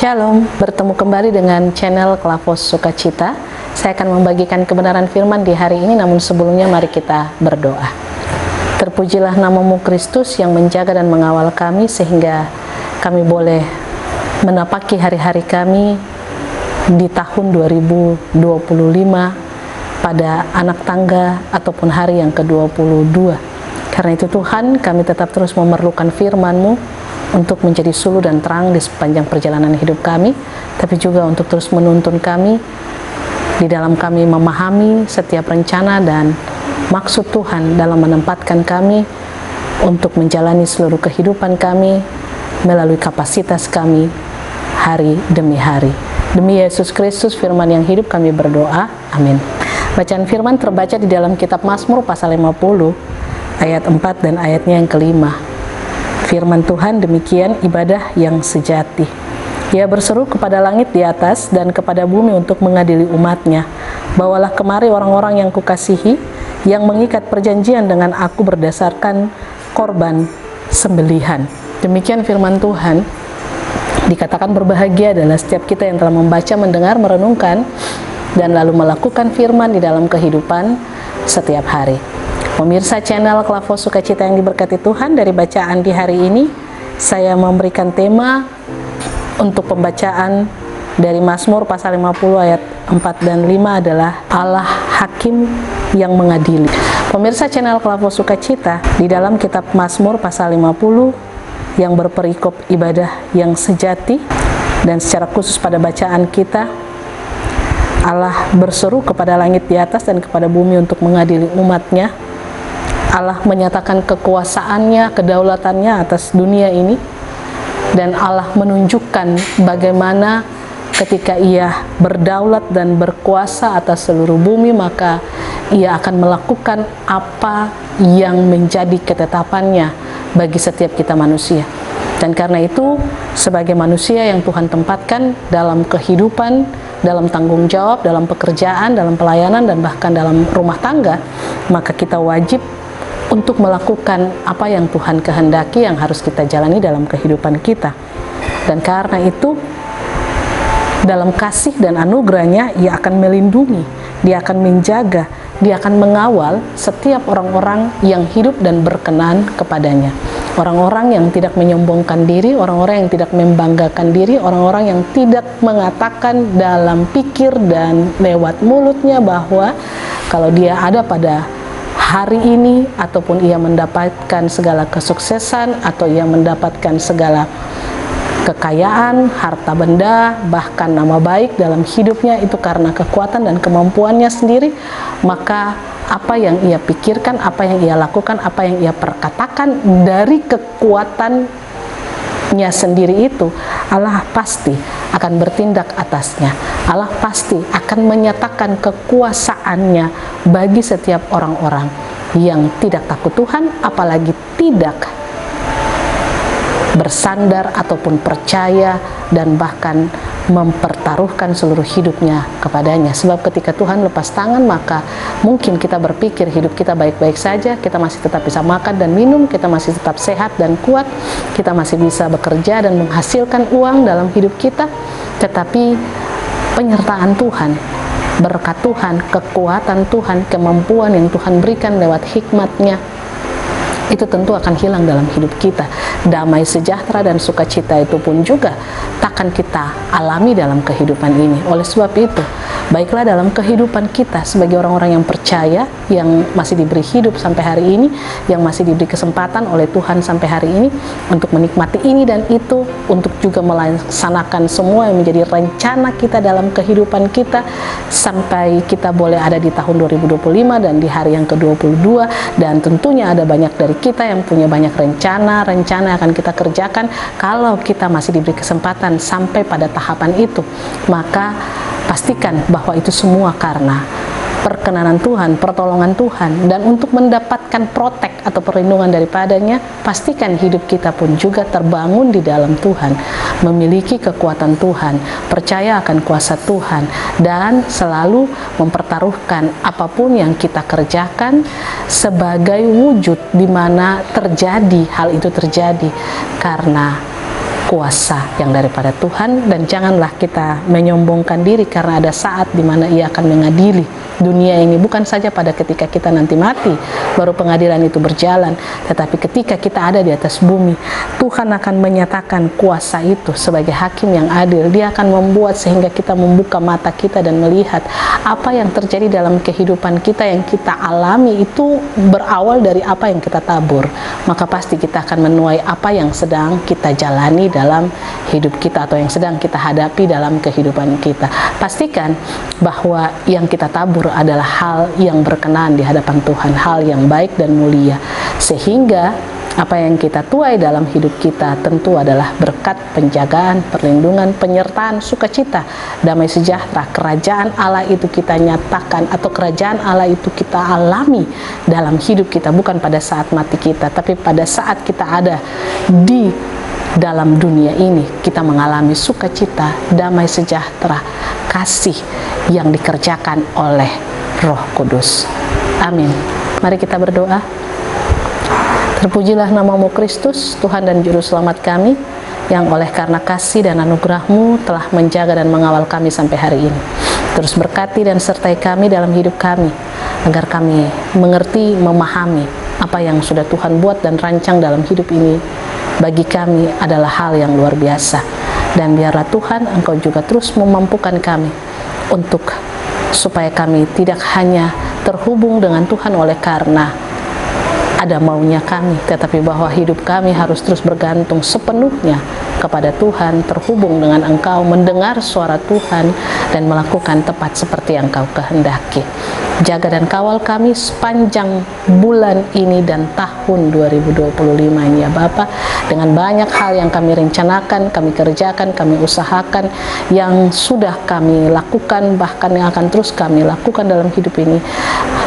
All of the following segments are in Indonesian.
Shalom, bertemu kembali dengan channel Klavos Sukacita. Saya akan membagikan kebenaran firman di hari ini, namun sebelumnya mari kita berdoa. Terpujilah namamu Kristus yang menjaga dan mengawal kami sehingga kami boleh menapaki hari-hari kami di tahun 2025 pada anak tangga ataupun hari yang ke-22. Karena itu Tuhan, kami tetap terus memerlukan firman-Mu untuk menjadi suluh dan terang di sepanjang perjalanan hidup kami, tapi juga untuk terus menuntun kami di dalam kami memahami setiap rencana dan maksud Tuhan dalam menempatkan kami untuk menjalani seluruh kehidupan kami melalui kapasitas kami hari demi hari. Demi Yesus Kristus firman yang hidup kami berdoa, amin. Bacaan firman terbaca di dalam kitab Mazmur pasal 50 ayat 4 dan ayatnya yang kelima. Firman Tuhan demikian, ibadah yang sejati. Ia berseru kepada langit di atas dan kepada bumi untuk mengadili umatnya. Bawalah kemari orang-orang yang kukasihi, yang mengikat perjanjian dengan aku berdasarkan korban sembelihan. Demikian firman Tuhan. Dikatakan berbahagia adalah setiap kita yang telah membaca, mendengar, merenungkan, dan lalu melakukan firman di dalam kehidupan setiap hari. Pemirsa channel Klavos Sukacita yang diberkati Tuhan, dari bacaan di hari ini saya memberikan tema untuk pembacaan dari Mazmur pasal 50 ayat 4 dan 5 adalah Allah Hakim yang mengadili. Pemirsa channel Klavos Sukacita, di dalam kitab Mazmur pasal 50 yang berperikop ibadah yang sejati, dan secara khusus pada bacaan kita, Allah berseru kepada langit di atas dan kepada bumi untuk mengadili umatnya. Allah menyatakan kekuasaannya, kedaulatannya atas dunia ini, dan Allah menunjukkan bagaimana ketika ia berdaulat dan berkuasa atas seluruh bumi, maka ia akan melakukan apa yang menjadi ketetapannya bagi setiap kita manusia. Dan karena itu, sebagai manusia yang Tuhan tempatkan dalam kehidupan, dalam tanggung jawab, dalam pekerjaan, dalam pelayanan, dan bahkan dalam rumah tangga, maka kita wajib untuk melakukan apa yang Tuhan kehendaki, yang harus kita jalani dalam kehidupan kita. Dan karena itu, dalam kasih dan anugerahnya, Ia akan melindungi, Dia akan menjaga, Dia akan mengawal setiap orang-orang yang hidup dan berkenan kepadanya. Orang-orang yang tidak menyombongkan diri, orang-orang yang tidak membanggakan diri, orang-orang yang tidak mengatakan dalam pikir dan lewat mulutnya bahwa kalau dia ada pada hari ini, ataupun ia mendapatkan segala kesuksesan, atau ia mendapatkan segala kekayaan, harta benda, bahkan nama baik dalam hidupnya, itu karena kekuatan dan kemampuannya sendiri, maka apa yang ia pikirkan, apa yang ia lakukan, apa yang ia perkatakan dari kekuatannya sendiri itu, Allah pasti akan bertindak atasnya. Allah pasti akan menyatakan kekuasaannya bagi setiap orang-orang yang tidak takut Tuhan, apalagi tidak bersandar ataupun percaya dan bahkan mempertaruhkan seluruh hidupnya kepadanya. Sebab ketika Tuhan lepas tangan, maka mungkin kita berpikir hidup kita baik-baik saja, kita masih tetap bisa makan dan minum, kita masih tetap sehat dan kuat, kita masih bisa bekerja dan menghasilkan uang dalam hidup kita. Tetapi penyertaan Tuhan, berkat Tuhan, kekuatan Tuhan, kemampuan yang Tuhan berikan lewat hikmat-Nya, itu tentu akan hilang dalam hidup kita. Damai sejahtera dan sukacita itu pun juga takkan kita alami dalam kehidupan ini. Oleh sebab itu, baiklah dalam kehidupan kita sebagai orang-orang yang percaya, yang masih diberi hidup sampai hari ini, yang masih diberi kesempatan oleh Tuhan sampai hari ini untuk menikmati ini dan itu, untuk juga melaksanakan semua yang menjadi rencana kita dalam kehidupan kita sampai kita boleh ada di tahun 2025 dan di hari yang ke-22. Dan tentunya ada banyak dari kita yang punya banyak rencana akan kita kerjakan. Kalau kita masih diberi kesempatan sampai pada tahapan itu, maka pastikan bahwa itu semua karena perkenanan Tuhan, pertolongan Tuhan, dan untuk mendapatkan protek atau perlindungan daripadanya, pastikan hidup kita pun juga terbangun di dalam Tuhan, memiliki kekuatan Tuhan, percaya akan kuasa Tuhan, dan selalu mempertaruhkan apapun yang kita kerjakan sebagai wujud di mana terjadi hal itu terjadi karena kuasa yang daripada Tuhan, dan janganlah kita menyombongkan diri, karena ada saat di mana Ia akan mengadili dunia ini, bukan saja pada ketika kita nanti mati baru pengadilan itu berjalan, tetapi ketika kita ada di atas bumi, Tuhan akan menyatakan kuasa itu sebagai hakim yang adil. Dia akan membuat sehingga kita membuka mata kita dan melihat apa yang terjadi dalam kehidupan kita yang kita alami itu berawal dari apa yang kita tabur. Maka pasti kita akan menuai apa yang sedang kita jalani dalam hidup kita, atau yang sedang kita hadapi dalam kehidupan kita. Pastikan bahwa yang kita tabur adalah hal yang berkenan di hadapan Tuhan, hal yang baik dan mulia, sehingga apa yang kita tuai dalam hidup kita tentu adalah berkat, penjagaan, perlindungan, penyertaan, sukacita, damai sejahtera. Kerajaan Allah itu kita nyatakan, atau kerajaan Allah itu kita alami dalam hidup kita, bukan pada saat mati kita, tapi pada saat kita ada di dalam dunia ini. Kita mengalami sukacita, damai sejahtera, kasih yang dikerjakan oleh Roh Kudus. Amin. Mari kita berdoa. Terpujilah namamu Kristus, Tuhan dan Juru Selamat kami, yang oleh karena kasih dan anugerah-Mu telah menjaga dan mengawal kami sampai hari ini. Terus berkati dan sertai kami dalam hidup kami, agar kami mengerti, memahami apa yang sudah Tuhan buat dan rancang dalam hidup ini bagi kami adalah hal yang luar biasa. Dan biarlah Tuhan, Engkau juga terus memampukan kami untuk supaya kami tidak hanya terhubung dengan Tuhan oleh karena ada maunya kami, tetapi bahwa hidup kami harus terus bergantung sepenuhnya kepada Tuhan, terhubung dengan Engkau, mendengar suara Tuhan, dan melakukan tepat seperti yang Engkau kehendaki. Jaga dan kawal kami sepanjang bulan ini dan tahun 2025 ini ya Bapa, dengan banyak hal yang kami rencanakan, kami kerjakan, kami usahakan, yang sudah kami lakukan, bahkan yang akan terus kami lakukan dalam hidup ini,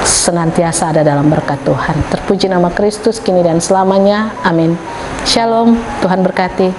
senantiasa ada dalam berkat Tuhan. Terpuji nama Kristus kini dan selamanya. Amin. Shalom. Tuhan berkati.